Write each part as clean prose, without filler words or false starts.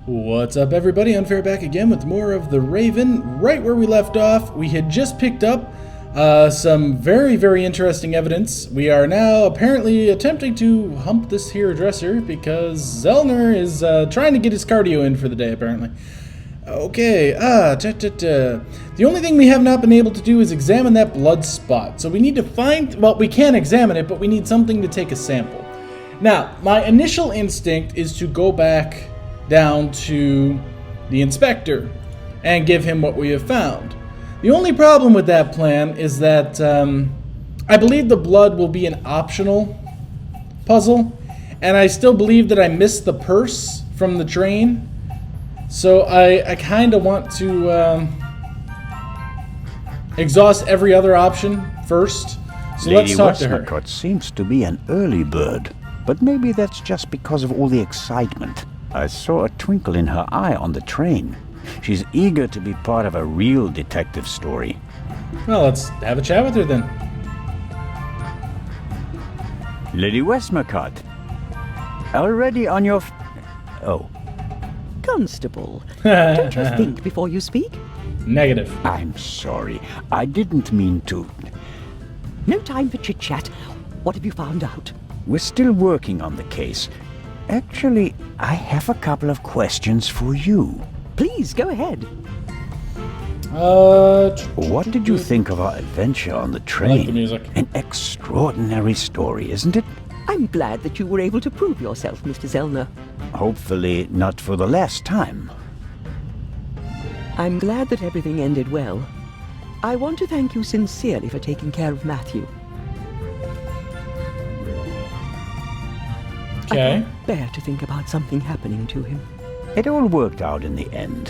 What's up, everybody? Unfair back again with more of The Raven. Right where we left off, we had just picked up some very, very interesting evidence. We are now apparently attempting to hump this here dresser because Zellner is trying to get his cardio in for the day, apparently. Okay, the only thing we have not been able to do is examine that blood spot. So we need to find, well, we can examine it, but we need something to take a sample. Now, my initial instinct is to go back down to the inspector and give him what we have found. The only problem with that plan is that I believe the blood will be an optional puzzle, and I still believe that I missed the purse from the train, so I kind of want to exhaust every other option first. So Lady let's talk to her. Westot seems to be an early bird, but maybe that's just because of all the excitement. I saw a twinkle in her eye on the train. She's eager to be part of a real detective story. Well, let's have a chat with her then. Lady Westmacott, already on your... Oh. Constable, don't you think before you speak? Negative. I'm sorry. I didn't mean to. No time for chit-chat. What have you found out? We're still working on the case. Actually, I have a couple of questions for you. Please, go ahead. What did you think of our adventure on the train? I like the music. An extraordinary story, isn't it? I'm glad that you were able to prove yourself, Mr. Zellner. Hopefully not for the last time. I'm glad that everything ended well. I want to thank you sincerely for taking care of Matthew. Okay. I can't bear to think about something happening to him. It all worked out in the end.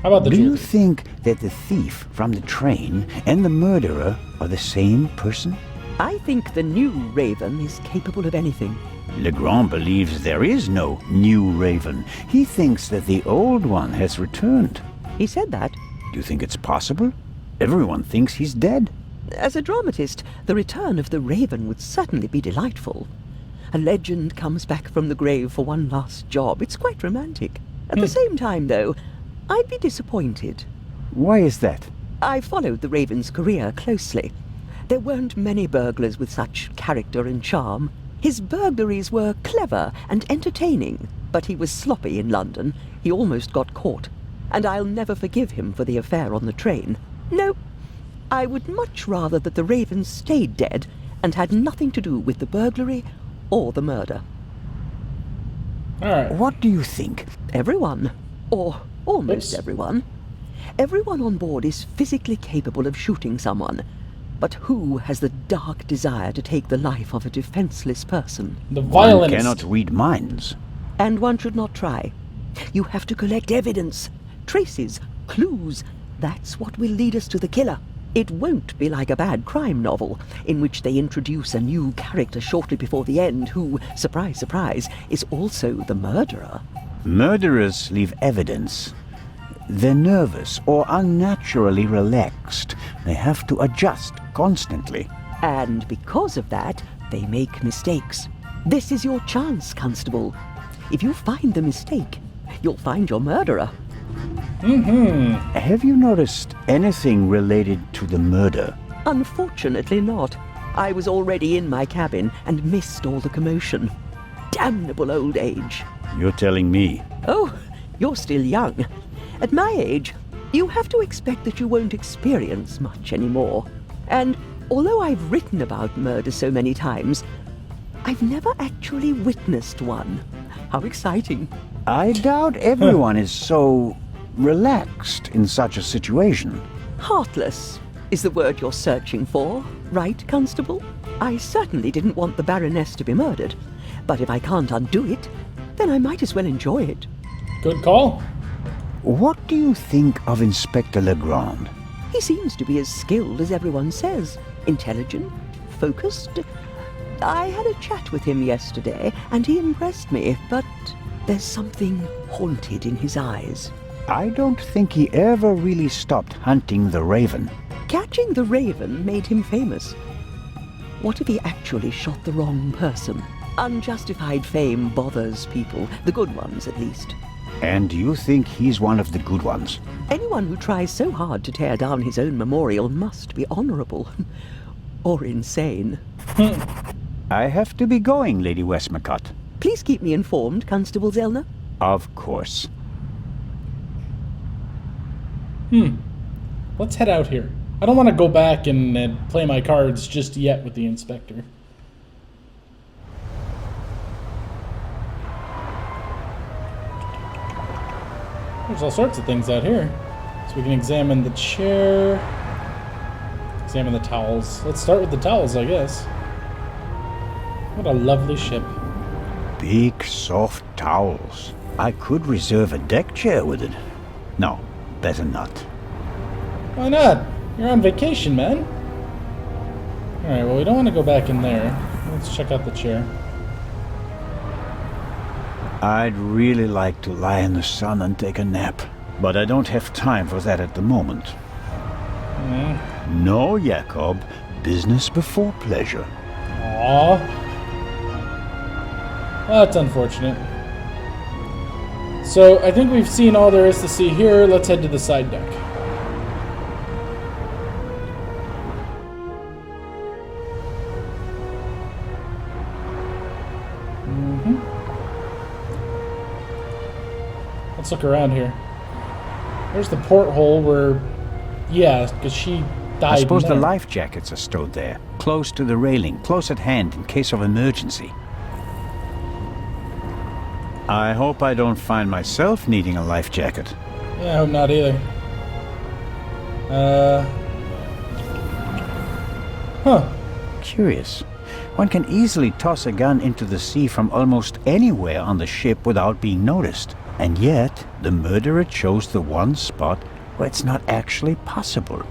How about the Do you jewelry? think that the thief from the train and the murderer are the same person? I think the new Raven is capable of anything. Legrand believes there is no new Raven. He thinks that the old one has returned. He said that. Do you think it's possible? Everyone thinks he's dead. As a dramatist, the return of the Raven would certainly be delightful. A legend comes back from the grave for one last job. It's quite romantic. At the same time, though, I'd be disappointed. Why is that? I followed the Raven's career closely. There weren't many burglars with such character and charm. His burglaries were clever and entertaining, but he was sloppy in London. He almost got caught. And I'll never forgive him for the affair on the train. No, I would much rather that the Raven stayed dead and had nothing to do with the burglary or the murder. Alright. What do you think? Everyone, or almost Oops. everyone. Everyone on board is physically capable of shooting someone. But who has the dark desire to take the life of a defenseless person? The One violinist. cannot read minds. And one should not try. You have to collect evidence, traces, clues. That's what will lead us to the killer. It won't be like a bad crime novel, in which they introduce a new character shortly before the end who, surprise, surprise, is also the murderer. Murderers leave evidence. They're nervous or unnaturally relaxed. They have to adjust constantly. And because of that, they make mistakes. This is your chance, Constable. If you find the mistake, you'll find your murderer. Have you noticed anything related to the murder? Unfortunately not. I was already in my cabin and missed all the commotion. Damnable old age. You're telling me. Oh, you're still young. At my age, you have to expect that you won't experience much anymore. And although I've written about murder so many times, I've never actually witnessed one. How exciting. I doubt everyone is so relaxed in such a situation. Heartless is the word you're searching for, right, Constable? I certainly didn't want the Baroness to be murdered, but if I can't undo it, then I might as well enjoy it. Good call. What do you think of Inspector Legrand? He seems to be as skilled as everyone says. Intelligent, focused. I had a chat with him yesterday, and he impressed me, but there's something haunted in his eyes. I don't think he ever really stopped hunting the Raven. Catching the Raven made him famous. What if he actually shot the wrong person? Unjustified fame bothers people, the good ones at least. And you think he's one of the good ones? Anyone who tries so hard to tear down his own memorial must be honorable. Or insane. I have to be going, Lady Westmacott. Please keep me informed, Constable Zellner. Of course. Let's head out here. I don't want to go back and play my cards just yet with the inspector. There's all sorts of things out here. So we can examine the chair, examine the towels. Let's start with the towels, I guess. What a lovely ship. Big, soft towels. I could reserve a deck chair with it. No, better not. Why not? You're on vacation, man. Alright, well, we don't want to go back in there. Let's check out the chair. I'd really like to lie in the sun and take a nap, but I don't have time for that at the moment. No, Jacob. Business before pleasure. Aww. Well, that's unfortunate. So, I think we've seen all there is to see here. Let's head to the side deck. Let's look around here. There's the porthole where... Yeah, because she died. I suppose in the there. life jackets are stowed there, close to the railing, close at hand in case of emergency. I hope I don't find myself needing a life jacket. Yeah, I hope not either. Curious. One can easily toss a gun into the sea from almost anywhere on the ship without being noticed. And yet, the murderer chose the one spot where it's not actually possible.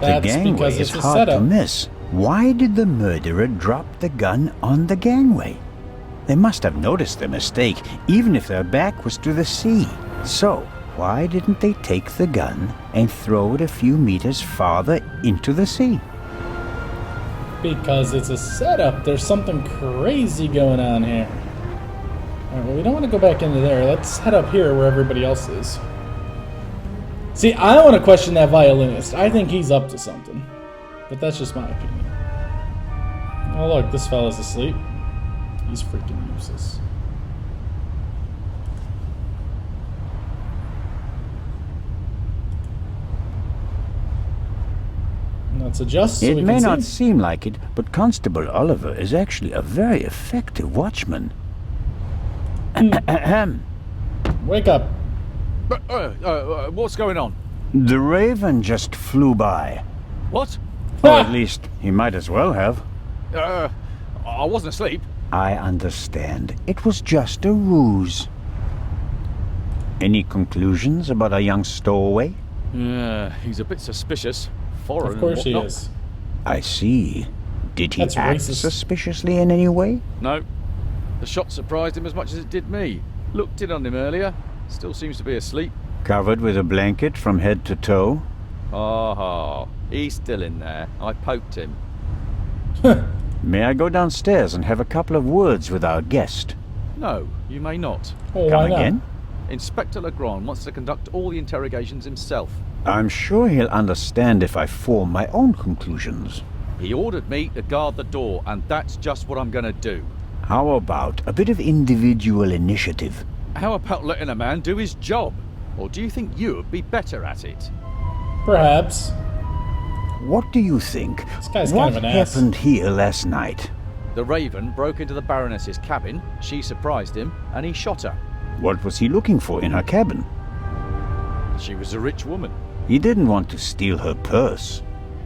That's the gangway because is it's a hard setup. to miss. Why did the murderer drop the gun on the gangway? They must have noticed their mistake, even if their back was to the sea. So, why didn't they take the gun and throw it a few meters farther into the sea? Because it's a setup. There's something crazy going on here. Alright, well, we don't want to go back into there. Let's head up here where everybody else is. See, I don't want to question that violinist. I think he's up to something. But that's just my opinion. Oh, look, this fella's asleep. He's freaking useless. Let's adjust so It we may can not see. seem like it, but Constable Oliver is actually a very effective watchman. Wake up. What's going on? The Raven just flew by. What? Or at least, he might as well have. I wasn't asleep. I understand. It was just a ruse. Any conclusions about our young stowaway? He's a bit suspicious. Foreign Of course and he whatnot. is. I see. Did he That's act racist. suspiciously in any way? No. The shot surprised him as much as it did me. Looked in on him earlier. Still seems to be asleep. Covered with a blanket from head to toe? Oh, he's still in there. I poked him. May I go downstairs and have a couple of words with our guest? No, you may not. Oh, Come why not? again? Inspector Legrand wants to conduct all the interrogations himself. I'm sure he'll understand if I form my own conclusions. He ordered me to guard the door, and that's just what I'm going to do. How about a bit of individual initiative? How about letting a man do his job? Or do you think you'd be better at it? Perhaps. What do you think? This guy's what kind of an ass. happened here last night? The Raven broke into the Baroness's cabin, she surprised him, and he shot her. What was he looking for in her cabin? She was a rich woman. He didn't want to steal her purse.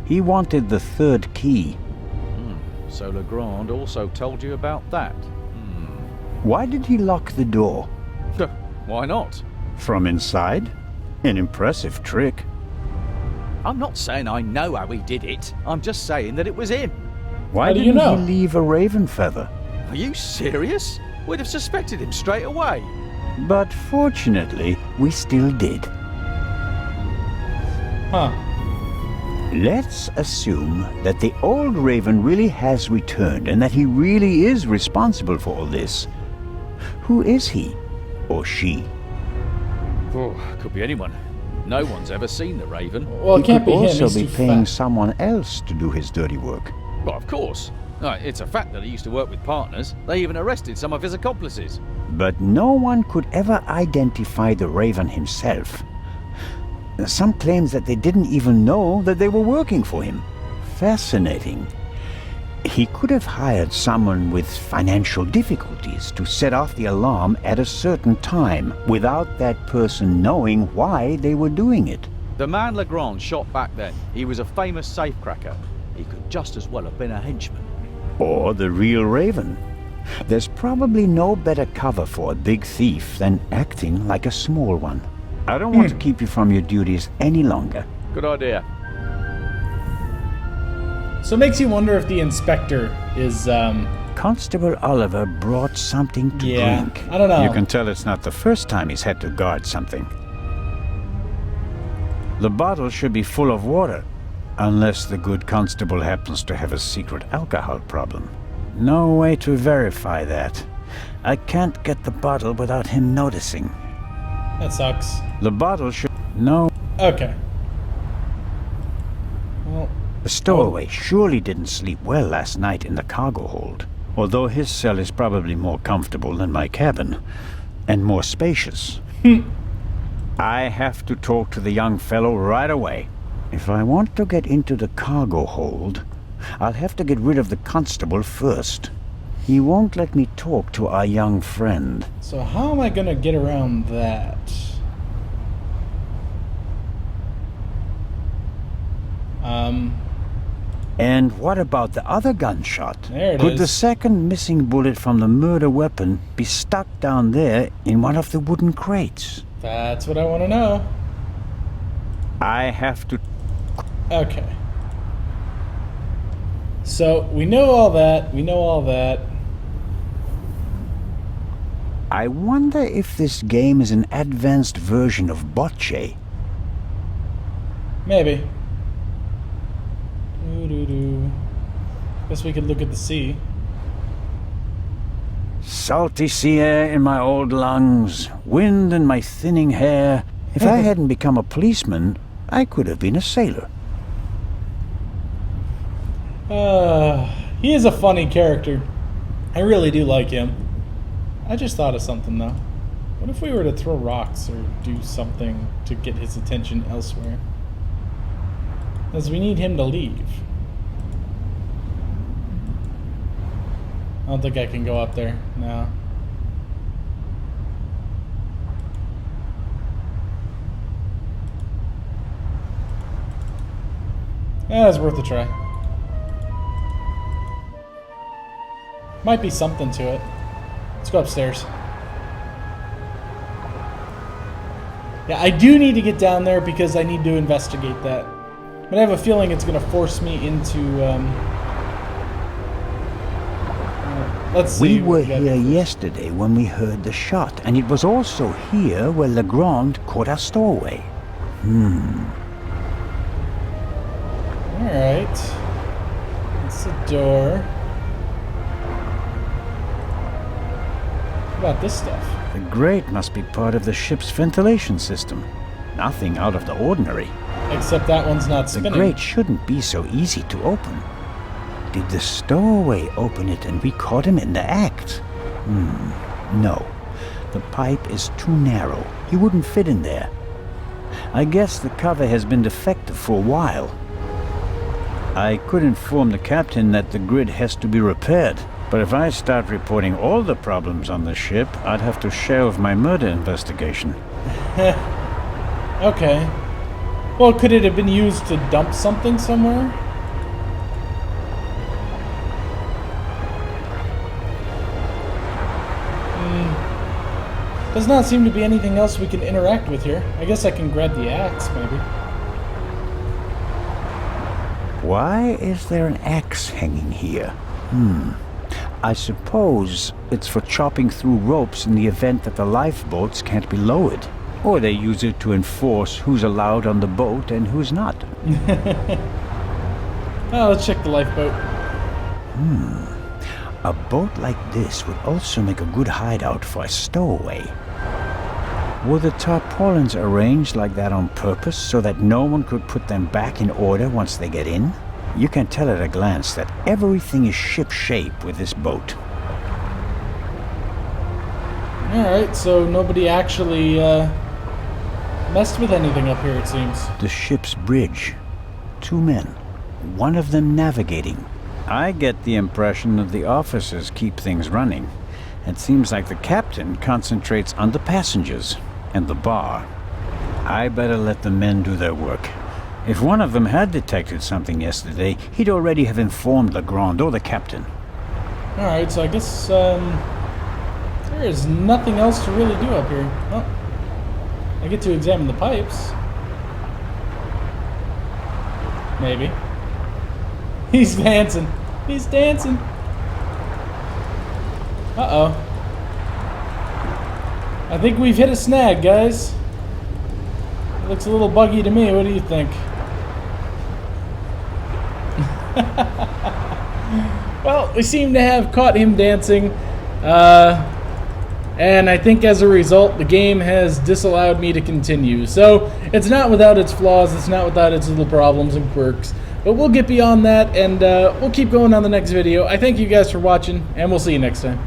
He wanted the third key. So Legrand also told you about that. Why did he lock the door? Why not? From inside? An impressive trick. I'm not saying I know how he did it. I'm just saying that it was him. Why How do you didn't know? he leave a raven feather? Are you serious? We'd have suspected him straight away. But fortunately, we still did. Huh. Let's assume that the old Raven really has returned and that he really is responsible for all this. Who is he? Or she? Oh, could be anyone. No one's ever seen the Raven. Well, it He can't could be him. also He's be too paying fat. someone else to do his dirty work. Well, of course. No, it's a fact that he used to work with partners. They even arrested some of his accomplices. But no one could ever identify the Raven himself. Some claims that they didn't even know that they were working for him. Fascinating. He could have hired someone with financial difficulties to set off the alarm at a certain time without that person knowing why they were doing it. The man Legrand shot back then, he was a famous safecracker. He could just as well have been a henchman. Or the real Raven. There's probably no better cover for a big thief than acting like a small one. I don't want to keep you from your duties any longer. Good idea. So it makes you wonder if the inspector is, Constable Oliver brought something to yeah, drink. I don't know. You can tell it's not the first time he's had to guard something. The bottle should be full of water, unless the good constable happens to have a secret alcohol problem. No way to verify that. I can't get the bottle without him noticing. That sucks. The bottle should... No. Okay. Well, The stowaway surely didn't sleep well last night in the cargo hold, although his cell is probably more comfortable than my cabin, and more spacious. I have to talk to the young fellow right away. If I want to get into the cargo hold, I'll have to get rid of the constable first. He won't let me talk to our young friend. so how am I gonna get around that? And what about the other gunshot? There it Could the is. second missing bullet from the murder weapon be stuck down there in one of the wooden crates? That's what I want to know. I have to... Okay. So we know all that. We know all that. I wonder if this game is an advanced version of Bocce. Maybe. Doo-doo-doo. Guess we could look at the sea. Salty sea air in my old lungs, wind in my thinning hair. If I hadn't become a policeman, I could have been a sailor. He is a funny character. I really do like him. I just thought of something though. What if we were to throw rocks or do something to get his attention elsewhere? As we need him to leave. I don't think I can go up there. No. Yeah, it's worth a try. Might be something to it. Let's go upstairs. Yeah, I do need to get down there because I need to investigate that. But I have a feeling it's going to force me into, let's see. We were what got here first. yesterday when we heard the shot, and it was also here where Legrand caught our stowaway. Alright. That's the door. What about this stuff? The grate must be part of the ship's ventilation system. Nothing out of the ordinary. Except that one's not The spinning. grate shouldn't be so easy to open. Did the stowaway open it and we caught him in the act? No. The pipe is too narrow. He wouldn't fit in there. I guess the cover has been defective for a while. I could inform the captain that the grid has to be repaired, but if I start reporting all the problems on the ship, I'd have to shelve my murder investigation. Okay. Well, could it have been used to dump something somewhere? Does not seem to be anything else we can interact with here. I guess I can grab the axe, maybe. Why is there an axe hanging here? I suppose it's for chopping through ropes in the event that the lifeboats can't be lowered. Or they use it to enforce who's allowed on the boat and who's not. Oh, let's check the lifeboat. A boat like this would also make a good hideout for a stowaway. Were the tarpaulins arranged like that on purpose so that no one could put them back in order once they get in? You can tell at a glance that everything is ship-shape with this boat. Alright, so nobody actually messed with anything up here, it seems. The ship's bridge. 2 men. One of them navigating. I get the impression that the officers keep things running. It seems like the captain concentrates on the passengers and the bar. I better let the men do their work. If one of them had detected something yesterday, he'd already have informed Legrand or the captain. Alright, so I guess there is nothing else to really do up here. Oh, I get to examine the pipes. Maybe. He's dancing. He's dancing. Uh-oh. I think we've hit a snag, guys. It looks a little buggy to me. What do you think? Well, we seem to have caught him dancing. And I think as a result, the game has disallowed me to continue. So, it's not without its flaws. It's not without its little problems and quirks. But we'll get beyond that, and we'll keep going on the next video. I thank you guys for watching, and we'll see you next time.